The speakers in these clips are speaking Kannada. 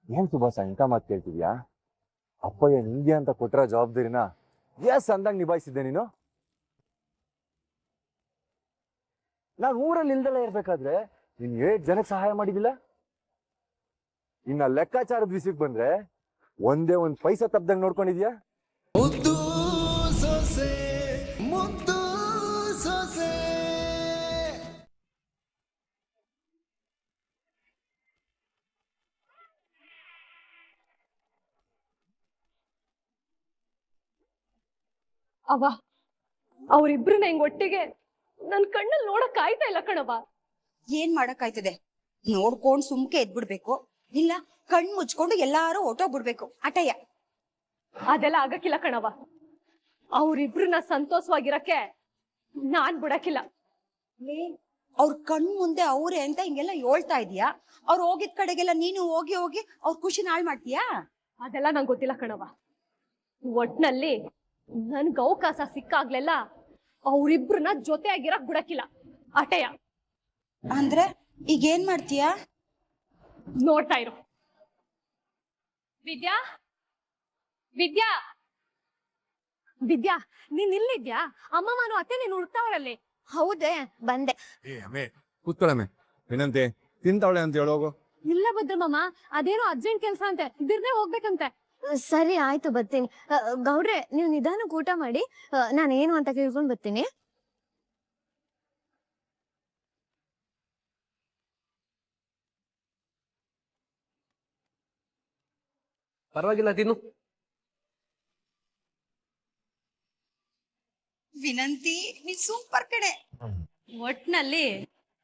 ಏನ್ ಸುಭಾಸ ಇಂಥ ಮಾತು ಕೇಳ್ತಿದ್ಯಾ? ಅಪ್ಪಯ್ಯ ನಿಂಗೆ ಅಂತ ಕೊಟ್ಟಿರೋ ಜವಾಬ್ದಾರಿನ ಎಸ್ ಅಂದಂಗ್ ನಿಭಾಯಿಸಿದ್ದೆ ನೀನು. ನಾನು ಊರಲ್ಲಿ ಇಲ್ದೆಲ್ಲ ಇರ್ಬೇಕಾದ್ರೆ ನೀನ್ 8 ಜನಕ್ಕೆ ಸಹಾಯ ಮಾಡಿದಿಲ್ಲ. ಇನ್ನ ಲೆಕ್ಕಾಚಾರದ ವಿಷಯಕ್ಕೆ ಬಂದ್ರೆ ಒಂದೇ ಒಂದ್ ಪೈಸಾ ತಪ್ಪದಂಗ್ ನೋಡ್ಕೊಂಡಿದ್ಯಾ? ಮುದ್ದು ಸೊಸೆ ಮುದ್ದು ಸೊಸೆ. ಅವ ಅವ್ರಿಬ್ರನ್ನ ಹೆಂಗ್ ಒಟ್ಟಿಗೆ ನನ್ ಕಣ್ಣಲ್ಲಿ ನೋಡಕ್ ಆಯ್ತಾ ಇಲ್ಲ ಕಣವ. ಏನ್ ಮಾಡಕ್ ಆಯ್ತದೆ? ನೋಡ್ಕೊಂಡ್ ಸುಮ್ಕೆ ಎದ್ಬಿಡ್ಬೇಕು, ಇಲ್ಲ ಕಣ್ ಮುಚ್ಕೊಂಡು ಎಲ್ಲಾರು ಹೊಟ್ಟೋಗ್ಬಿಡ್ಬೇಕು. ಅಟಯ್ಯ ಅದೆಲ್ಲ ಆಗಕ್ಕಿಲ್ಲ ಕಣವ. ಅವ್ರಿಬ್ರನ್ನ ಸಂತೋಷವಾಗಿರಕ್ಕೆ ನಾನ್ ಬಿಡಕ್ಕಿಲ್ಲ. ಅವ್ರ ಕಣ್ ಮುಂದೆ ಅವ್ರೆ ಅಂತ ಹಿಂಗೆಲ್ಲ ಹೇಳ್ತಾ ಇದೀಯಾ? ಅವ್ರು ಹೋಗಿದ್ ಕಡೆಗೆಲ್ಲ ನೀನು ಹೋಗಿ ಹೋಗಿ ಅವ್ರ ಖುಷಿನ ಹಾಳ್ ಮಾಡ್ತೀಯಾ? ಅದೆಲ್ಲ ನಂಗೆ ಗೊತ್ತಿಲ್ಲ ಕಣವ. ಒಟ್ನಲ್ಲಿ ನನ್ಗೆ ಅವಕಾಶ ಸಿಕ್ಕಾಗ್ಲೆಲ್ಲ ಅವ್ರಿಬ್ರನ್ನ ಜೊತೆ ಆಗಿರಕ್ ಬಿಡಕ್ಕಿಲ್ಲ. ಅಟಯ್ಯ ಅಂದ್ರೆ ಈಗ ಏನ್ ಮಾಡ್ತೀಯಾ? ನೋಡ್ತಾ ಇರು. ವಿದ್ಯಾ ವಿದ್ಯಾ ವಿದ್ಯಾ, ನೀನ್ ಇಲ್ಲಿದ್ಯಾ? ಅಮ್ಮಮ್ಮನು ಅತ್ತೆ ನೀನ್ ಹುಡ್ತಾವ್ರಲ್ಲಿ. ಹೌದೇ, ಬಂದೆ. ಕೂತ್ಕೊಳ್ಳಮ್ಮೆ. ಏನಂತೆ ತಿಂತಾವಳೆ ಅಂತ ಹೇಳೋಗು. ಇಲ್ಲ ಭದ್ರಮ್ಮ, ಅದೇನೋ ಅರ್ಜೆಂಟ್ ಕೆಲ್ಸ ಅಂತೆ, ಬಿರ್ನೆ ಹೋಗ್ಬೇಕಂತೆ. ಸರಿ ಆಯ್ತು, ಬರ್ತೀನಿ. ಗೌಡ್ರೆ, ನೀವು ನಿಧಾನಕ್ಕೆ ಊಟ ಮಾಡಿ, ನಾನು ಏನು ಅಂತ ಕೇಳ್ಕೊಂಡ್ ಬರ್ತೀನಿ. ಪರವಾಗಿಲ್ಲ, ತಿನ್ನು. ವಿನಂತಿ, ನೀ ಸೂಪರ್ ಕಣೆ. ಒಟ್ನಲ್ಲಿ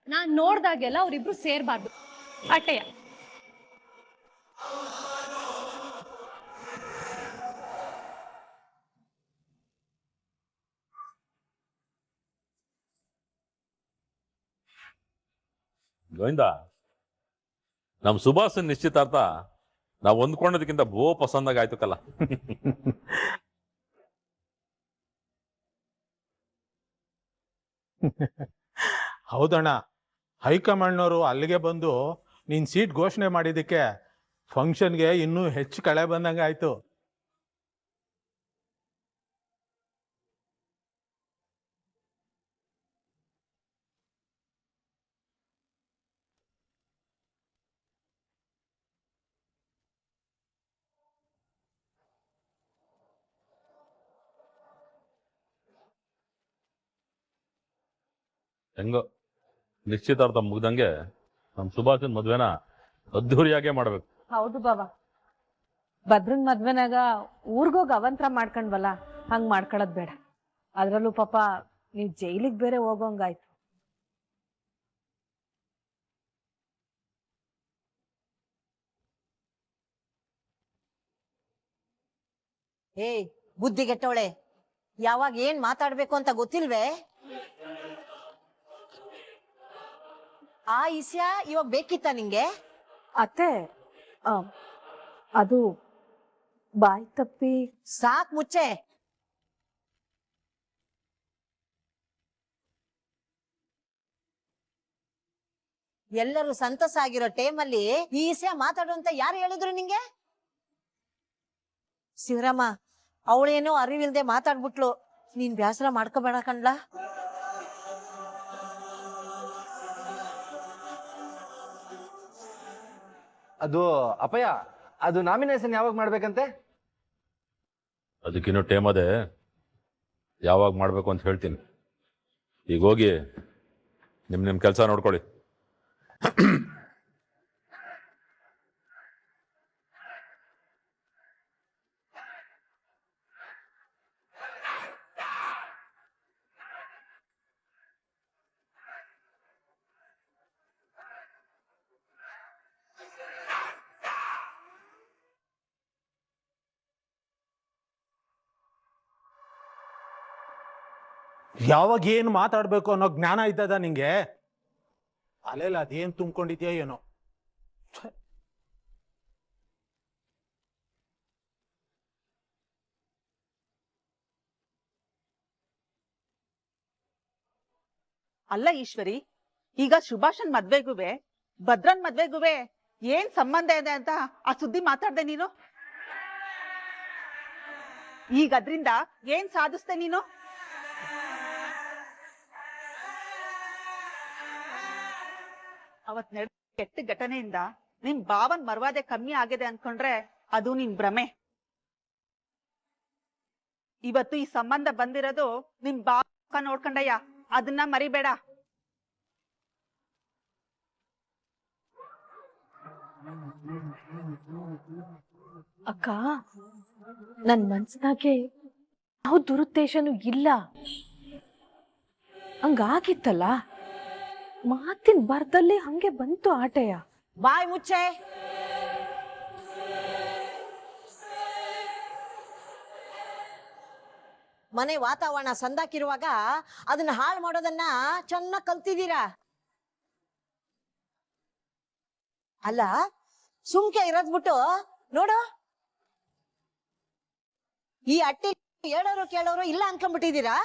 ನಾನ್ ನೋಡ್ದಾಗೆಲ್ಲ ಅವ್ರಿಬ್ರು ಸೇರ್ಬಾರ್ದು. ಅಟೆಯ ಗೋವಿಂದ, ನಮ್ ಸುಭಾಷನ್ ನಿಶ್ಚಿತಾರ್ಥ ನಾವ್ ಹೊಂದ್ಕೊಂಡದಕ್ಕಿಂತ ಪಸಂದಾಗ ಆಯ್ತು ಕಲ್ಲ. ಹೌದಣ್ಣ, ಹೈಕಮಾಂಡ್ನವರು ಅಲ್ಲಿಗೆ ಬಂದು ನೀನ್ ಸೀಟ್ ಘೋಷಣೆ ಮಾಡಿದ್ದಕ್ಕೆ ಫಂಕ್ಷನ್ಗೆ ಇನ್ನೂ ಹೆಚ್ಚು ಕಳೆ ಬಂದಂಗ ಆಯ್ತು. ಹೆಂಗೋ ನಿಶ್ಚಿತಾರ್ಥ ಮುಗ್ದಂಗೆ ನಮ್ ಸುಭಾಷನ್ ಮದ್ವೆನ ಅದ್ದೂರಿಯಾಗೆ ಮಾಡ್ಬೇಕು. ಹೌದು ಬಾಬಾ, ಭದ್ರನ್ ಮದ್ವೆನಾಗ ಊರ್ಗೋಗಿ ಅವಂತರ ಮಾಡ್ಕೊಂಡ್ವಲ್ಲ, ಹಂಗ್ ಮಾಡ್ಕೊಳ್ಳೋದ್ ಬೇಡ. ಅದ್ರಲ್ಲೂ ಪಾಪ ನೀವ್ ಜೈಲಿಗೆ ಬೇರೆ ಹೋಗೋಂಗಾಯ್ತು. ಏಯ್ ಬುದ್ಧಿಗೆಟ್ಟವಳೆ, ಯಾವಾಗ ಏನ್ ಮಾತಾಡ್ಬೇಕು ಅಂತ ಗೊತ್ತಿಲ್ವೇ? ಆ ಇಸ್ಯ ಇವಾಗ ಬೇಕಿತ್ತ ನಿಂಗೆ? ಅತ್ತೆ, ಅದು ಬಾಯ್ ತಪ್ಪಿ. ಸಾಕ್ ಮುಚ್ಚೆ. ಎಲ್ಲರೂ ಸಂತಸ ಆಗಿರೋ ಟೈಮಲ್ಲಿ ಈ ಇಸ್ಯ ಮಾತಾಡು ಅಂತ ಯಾರು ಹೇಳಿದ್ರು ನಿಂಗೆ? ಶಿವರಾಮ, ಅವಳೇನೋ ಅರಿವಿಲ್ದೆ ಮಾತಾಡ್ಬಿಟ್ಲು. ನೀನ್ ಬ್ಯಾಸರ ಮಾಡ್ಕೋಬೇಡ ಕಣ್ಲಾ. ಅದು ಅಪ್ಪಯ್ಯ, ಅದು ನಾಮಿನೇಷನ್ ಯಾವಾಗ ಮಾಡ್ಬೇಕಂತೆ? ಅದಕ್ಕಿನ್ನೂ ಟೈಮ್ ಅದೇ, ಯಾವಾಗ ಮಾಡ್ಬೇಕು ಅಂತ ಹೇಳ್ತೀನಿ. ಈಗ ಹೋಗಿ ನಿಮ್ ಕೆಲಸ ನೋಡ್ಕೊಳ್ಳಿ. ಯಾವಾಗ ಏನು ಮಾತಾಡ್ಬೇಕು ಅನ್ನೋ ಜ್ಞಾನ ಇದ್ದದ ನಿಂಗೆ? ಅಲ್ಲೆಲ್ಲ ಅದೇನ್ ತುಂಬ್ಕೊಂಡಿದ್ಯಾ ಏನೋ. ಅಲ್ಲ ಈಶ್ವರಿ, ಈಗ ಸುಭಾಷನ್ ಮದ್ವೆಗುವೆ ಭದ್ರನ್ ಮದ್ವೆಗುವೆ ಏನ್ ಸಂಬಂಧ ಇದೆ ಅಂತ ಆ ಸುದ್ದಿ ಮಾತಾಡ್ದೆ ನೀನು? ಈಗ ಅದ್ರಿಂದ ಏನ್ ಸಾಧಿಸ್ದೆ ನೀನು? ಅವತ್ ನಡೆದ ಕೆಟ್ಟ ಘಟನೆಯಿಂದ ನಿನ್ ಭಾವನ್ ಮರ್ವಾದೆ ಕಮ್ಮಿ ಆಗಿದೆ ಅನ್ಕೊಂಡ್ರೆ ಅದು ನಿನ್ ಭ್ರಮೆ. ಇವತ್ತು ಈ ಸಂಬಂಧ ಬಂದಿರೋದು ನಿನ್ ಭಾವ ನೋಡ್ಕೊಂಡಯ್ಯ, ಅದನ್ನ ಮರಿಬೇಡ. ಅಕ್ಕ, ನನ್ ಮನ್ಸ್ನಾಗೆ ಯಾವ ದುರುದ್ದೇಶನೂ ಇಲ್ಲ. ಹಂಗಾಗಿತ್ತಲ್ಲ, ಮಾತಿನ ಬರ್ದಲ್ಲೇ ಹಂಗೆ ಬಂತು ಆಟೆಯ. ಬಾಯ್ ಮುಚ್ಚೆ. ಮನೆ ವಾತಾವರಣ ಸಂದಾಕಿರುವಾಗ ಅದನ್ನ ಹಾಳು ಮಾಡೋದನ್ನ ಚೆನ್ನಾಗ್ ಕಲ್ತಿದ್ದೀರಾ. ಅಲ್ಲ, ಸುಮ್ಕೆ ಇರೋದ್ ಬಿಟ್ಟು ನೋಡು, ಈ ಅಟ್ಟಿ ಹೇಳೋರು ಕೇಳೋರು ಇಲ್ಲ ಅನ್ಕೊಂಡ್ಬಿಟ್ಟಿದ್ದೀರಾ.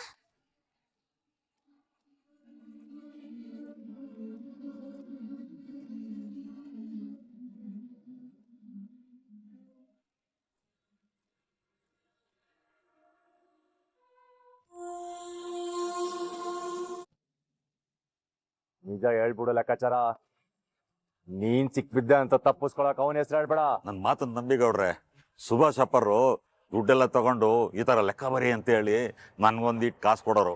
ನಿಜ ಹೇಳ್ಬಿಡು ಲೆಕ್ಕಾಚಾರ. ನೀನ್ ಸಿಕ್ಬಿದ್ದೆ ಅಂತ ತಪ್ಪಿಸ್ಕೊಳಕ್ ಅವನ ಹೆಸರು ಹೇಳ್ಬೇಡ. ನನ್ನ ಮಾತನ್ನ ನಂಬಿಗೌಡ್ರೆ, ಸುಭಾಷ್ ಅಪ್ಪರು ದುಡ್ಡೆಲ್ಲ ತಗೊಂಡು ಈ ತರ ಲೆಕ್ಕ ಬರಿ ಅಂತ ಹೇಳಿ ನನ್ಗೊಂದಿಟ್ಟು ಕಾಸು ಕೊಡೋರು.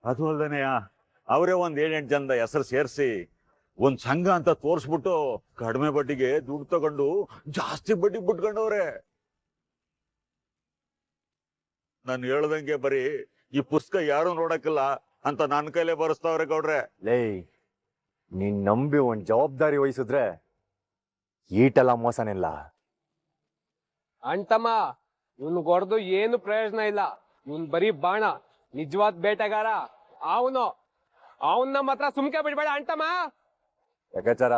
ಅದು ಅಲ್ದೇನೆಯ ಅವರೇ ಒಂದ್ 7-8 ಜನದ ಹೆಸರು ಸೇರಿಸಿ ಒಂದ್ ಸಂಘ ಅಂತ ತೋರ್ಸ್ಬಿಟ್ಟು ಕಡಿಮೆ ಬಡ್ಡಿಗೆ ದುಡ್ಡು ತಗೊಂಡು ಜಾಸ್ತಿ ಬಡ್ಡಿ ಬಿಟ್ಕೊಂಡವ್ರೆ. ನಾನು ಹೇಳ್ದಂಗೆ ಬರೀ ಈ ಪುಸ್ತಕ ಯಾರು ನೋಡಕ್ಕಿಲ್ಲ ಅಂತ ನನ್ನ ಕೈಲೇ ಬರೆಸ್ತಾವ್ರೆ ಗೌಡ್ರೆ. ಲೇ, ನೀನ್ ನಂಬಿ ಒಂದ್ ಜವಾಬ್ದಾರಿ ವಹಿಸಿದ್ರೆ ಈಟೆಲ್ಲ ಮೋಸನಿಲ್ಲ. ಅಣ್ತಮ್ಮ, ಇವ್ನು ಹೊಡೆದು ಏನು ಪ್ರಯೋಜನ ಇಲ್ಲ. ಇವ್ನ್ ಬರೀ ಬಾಣ, ನಿಜವಾದ ಬೇಟೆಗಾರ ಅವನ್ನ ಮಾತ್ರ ಸುಮ್ಕೆ ಬಿಡ್ಬೇಡ ಅಣ್ತಮ್ಮ. ಲೆಕ್ಕಾಚಾರ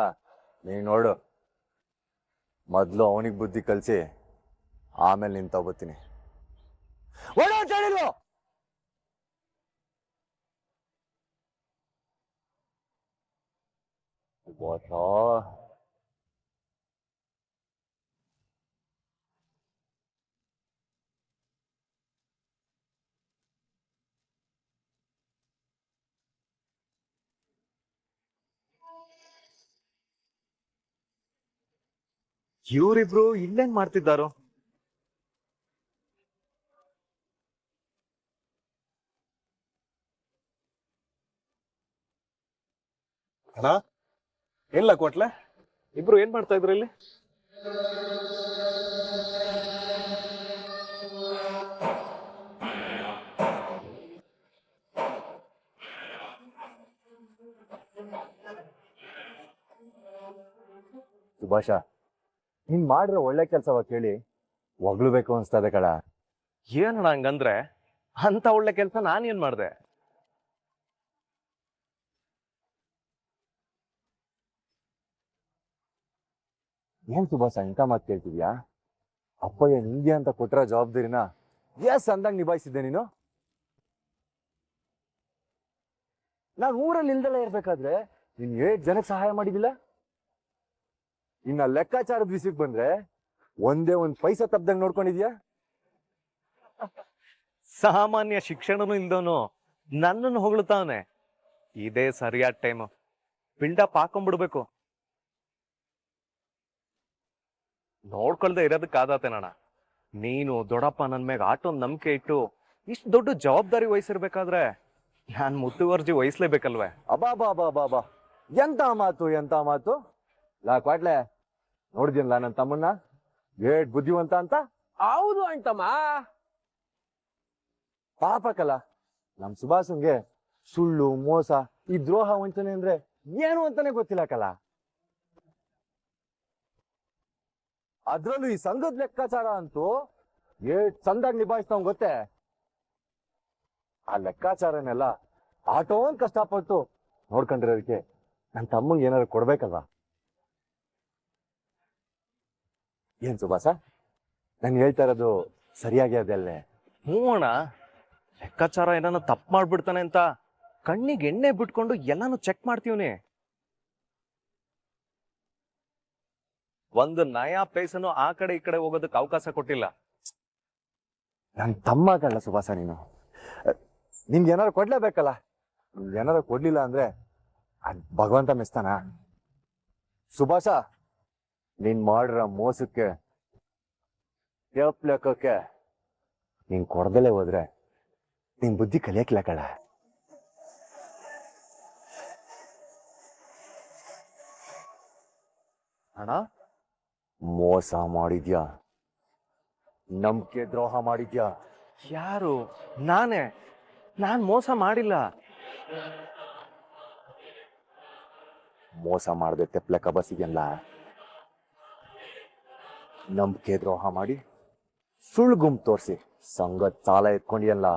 ನೀನ್ ನೋಡು, ಮೊದ್ಲು ಅವನಿಗೆ ಬುದ್ಧಿ ಕಲ್ಸಿ ಆಮೇಲೆ ನಿನ್ ತಗೋತೀನಿ. ಇವರಿಬ್ರು ಇಲ್ಲೇನ್ ಮಾಡ್ತಿದ್ದಾರೋ? ಅಣ್ಣ, ಇಲ್ಲ ಕೊಟ್ಲೆ, ಇಬ್ರು ಏನ್ ಮಾಡ್ತಾ ಇದ್ರಿ ಇಲ್ಲಿ? ಸುಭಾಷ, ನೀನ್ ಮಾಡಿರೋ ಒಳ್ಳೆ ಕೆಲ್ಸವ ಕೇಳಿ ಹೊಗ್ಳ್ಬೇಕು ಅನ್ಸ್ತದೆ ಕಳ. ಏನಣ್ಣ ಹಂಗಂದ್ರೆ? ಅಂತ ಒಳ್ಳೆ ಕೆಲ್ಸ ನಾನೇನ್ ಮಾಡ್ದೆ? ಏನ್ ಸುಭಾಷ ಇಂಥ ಮಾತು ಕೇಳ್ತಿದ್ಯಾ? ಅಪ್ಪಯ್ಯ ನಿಂಗೆ ಅಂತ ಕೊಟ್ಟಿರೋ ಜವಾಬ್ದಾರಿನ ಎಸ್ ಅಂದಂಗ್ ನಿಭಾಯಿಸಿದ್ದೆ ನೀನು. ನಾನು ಊರಲ್ಲಿ ಇಲ್ದೆಲ್ಲ ಇರ್ಬೇಕಾದ್ರೆ ನೀನ್ 7 ಜನಕ್ಕೆ ಸಹಾಯ ಮಾಡಿದಿಲ್ಲ. ಇನ್ನ ಲೆಕ್ಕಾಚಾರದ ವಿಷಯಕ್ಕೆ ಬಂದ್ರೆ ಒಂದೇ ಒಂದ್ ಪೈಸಾ ತಪ್ಪದಂಗ್ ನೋಡ್ಕೊಂಡಿದ್ಯಾ? ಸಾಮಾನ್ಯ ಶಿಕ್ಷಣನೂ ಇಲ್ದವನು ನನ್ನನ್ನು ಹೊಗಳ್ತಾವನೆ. ಇದೇ ಸರಿಯಾದ ಟೈಮ್, ಬಿಲ್ಡಪ್ ಹಾಕೊಂಡ್ಬಿಡ್ಬೇಕು. ನೋಡ್ಕೊಳ್ದೆ ಇರೋದಕ್ಕಾದತೇನಣ್ಣ. ನೀನು ದೊಡ್ಡಪ್ಪ ನನ್ ಮ್ಯಾಗ ಆಟೊಂದ್ ನಂಬಿಕೆ ಇಟ್ಟು ಇಷ್ಟು ದೊಡ್ಡ ಜವಾಬ್ದಾರಿ ವಹಿಸಿರ್ಬೇಕಾದ್ರೆ ನಾನ್ ಮುತುವರ್ಜಿ ವಹಿಸ್ಲೇಬೇಕಲ್ವೇ? ಅಬಾ ಎಂತ ಮಾತು. ಲಾ ಕ್ವಾಟ್ಲೆ, ನೋಡಿದ್ಯಲ್ಲ ನನ್ನ ತಮ್ಮನ್ನ ಏಟ್ ಬುದ್ಧಿವಂತ ಅಂತ. ಹೌದು ಅಣ್ತಮ್ಮ. ಪಾಪಕಲ್ಲ, ನಮ್ ಸುಭಾಷನ್ಗೆ ಸುಳ್ಳು, ಮೋಸ, ಈ ದ್ರೋಹ, ವಂಚನೆ ಅಂದ್ರೆ ಏನು ಅಂತಾನೆ ಗೊತ್ತಿಲ್ಲ ಕಲ. ಅದ್ರಲ್ಲೂ ಈ ಸಂಘದ ಲೆಕ್ಕಾಚಾರ ಅಂತೂ ಏಟ್ ಚಂದಾಗಿ ನಿಭಾಯಿಸ್ತಾವ್ ಗೊತ್ತೇ. ಆ ಲೆಕ್ಕಾಚಾರನೆಲ್ಲ ಆಟೋ ಒಂದ್ ಕಷ್ಟಪಟ್ಟು ನೋಡ್ಕೊಂಡಿರೋದಕ್ಕೆ ನನ್ ತಮ್ಮಂಗೆ ಏನಾದ್ರು ಕೊಡ್ಬೇಕಲ್ವ? ಏನ್ ಸುಭಾಸ, ನಾನು ಹೇಳ್ತಾ ಇರೋದು ಸರಿಯಾಗಿ ಅದಲ್ಲೇ? ಹ್ಞೂ ಅಣ್ಣ, ಲೆಕ್ಕಾಚಾರ ಏನಾನ ತಪ್ಪು ಮಾಡ್ಬಿಡ್ತಾನೆ ಅಂತ ಕಣ್ಣಿಗೆ ಎಣ್ಣೆ ಬಿಟ್ಕೊಂಡು ಎಲ್ಲಾನು ಚೆಕ್ ಮಾಡ್ತೀವ್ನಿ. ಒಂದು ನಯಾ ಪೈಸನು ಆ ಕಡೆ ಈ ಕಡೆ ಹೋಗೋದಕ್ಕೆ ಅವಕಾಶ ಕೊಟ್ಟಿಲ್ಲ. ನನ್ ತಮ್ಮ ಕಳ್ಳ ಸುಭಾಸ ನೀನು. ನಿನ್ಗೆ ಏನಾರು ಕೊಡ್ಲೇಬೇಕಲ್ಲ. ನಿನ್ಗೆ ಏನಾರು ಕೊಡ್ಲಿಲ್ಲ ಅಂದ್ರೆ ಅದ್ ಭಗವಂತ ಮೆಸ್ತಾನ? ಸುಭಾಸ, ನೀನ್ ಮಾಡಿರೋ ಮೋಸಕ್ಕೆ ಲೆಕ್ಕಕ್ಕೆ ನೀನ್ ಕೊಡ್ದಲೇ ಹೋದ್ರೆ ನಿನ್ ಬುದ್ಧಿ ಕಲಿಯಕ್ಕಿಲ್ಲ ಕಳ್ಳ. ಅಣ್ಣ, ಮೋಸ ಮಾಡಿದ್ಯಾ, ನಂಬಿಕೆ ದ್ರೋಹ ಮಾಡಿದ್ಯಾ. ಯಾರು? ನಾನ್ ಮೋಸ ಮಾಡಿಲ್ಲ. ಮೋಸ ಮಾಡದೆ ತೆಪ್ಲೆ ಕಬಸಿದ್ಯಲ್ಲ, ನಂಬಿಕೆ ದ್ರೋಹ ಮಾಡಿ ಸುಳ್ಳು ಗುಂಪು ತೋರಿಸಿ ಸಂಘದ ಸಾಲ ಎತ್ಕೊಂಡಿಯಲ್ಲ.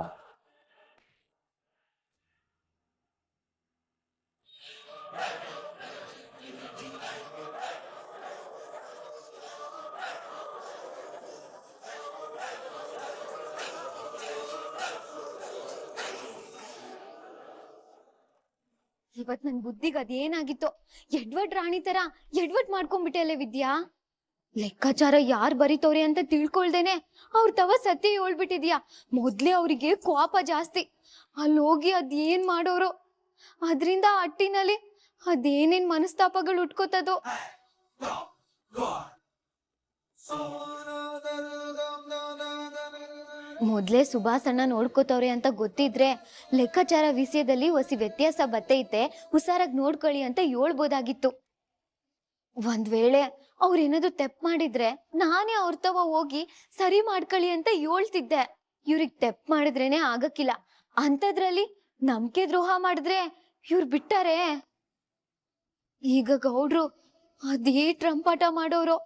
ಇವತ್ ನನ್ ಬುದ್ಧಿಗೆ ಅದೇನಾಗಿತ್ತೋ, ಎಡ್ವರ್ಡ್ ರಾಣಿ ತರ ಎಡ್ವರ್ಡ್ ಮಾಡ್ಕೊಂಡ್ಬಿಟ್ಟೆ ವಿದ್ಯಾ. ಲೆಕ್ಕಾಚಾರ ಯಾರ್ ಬರೀತವ್ರೆ ಅಂತ ತಿಳ್ಕೊಳ್ದೇನೆ ಅವ್ರ ತವ ಸತ್ಯ ಹೇಳ್ಬಿಟ್ಟಿದ್ಯಾ. ಮೊದ್ಲೇ ಅವ್ರಿಗೆ ಕೋಪ ಜಾಸ್ತಿ, ಅಲ್ಲಿ ಹೋಗಿ ಅದೇನ್ ಮಾಡೋರು, ಅದ್ರಿಂದ ಅಟ್ಟಿನಲ್ಲಿ ಅದೇನೇನ್ ಮನಸ್ತಾಪಗಳು ಉಟ್ಕೋತದೋ. ಮೊದ್ಲೇ ಸುಭಾಸಣ್ಣ ನೋಡ್ಕೋತವ್ರೆ ಅಂತ ಗೊತ್ತಿದ್ರೆ ಲೆಕ್ಕಾಚಾರ ವಿಷಯದಲ್ಲಿ ಹೊಸಿ ವ್ಯತ್ಯಾಸ ಬತ್ತೈತೆ, ಹುಷಾರಾಗಿ ನೋಡ್ಕೊಳ್ಳಿ ಅಂತ ಹೇಳ್ಬೋದಾಗಿತ್ತು. ಒಂದ್ ವೇಳೆ ಅವ್ರೇನಾದ್ರು ತೆಪ್ ಮಾಡಿದ್ರೆ ನಾನೇ ಅವ್ರ ತವ ಹೋಗಿ ಸರಿ ಮಾಡ್ಕೊಳ್ಳಿ ಅಂತ ಹೇಳ್ತಿದ್ದೆ. ಇವ್ರಿಗೆ ತೆಪ್ ಮಾಡಿದ್ರೇನೆ ಆಗಕ್ಕಿಲ್ಲ, ಅಂತದ್ರಲ್ಲಿ ನಂಬಿಕೆ ದ್ರೋಹ ಮಾಡಿದ್ರೆ ಇವ್ರು ಬಿಟ್ಟಾರೆ. ಈಗ ಗೌಡ್ರು ಅದೇ ಟ್ರಂಪಾಟ ಮಾಡೋರು.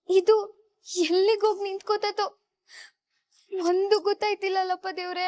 ಇದು ಎಲ್ಲಿಗೋಗಿ ನಿಂತ್ಕೋತೋ ಒಂದು ಗೊತ್ತಾಯ್ತಿಲ್ಲಲ್ಲಪ್ಪ ದೇವ್ರೆ.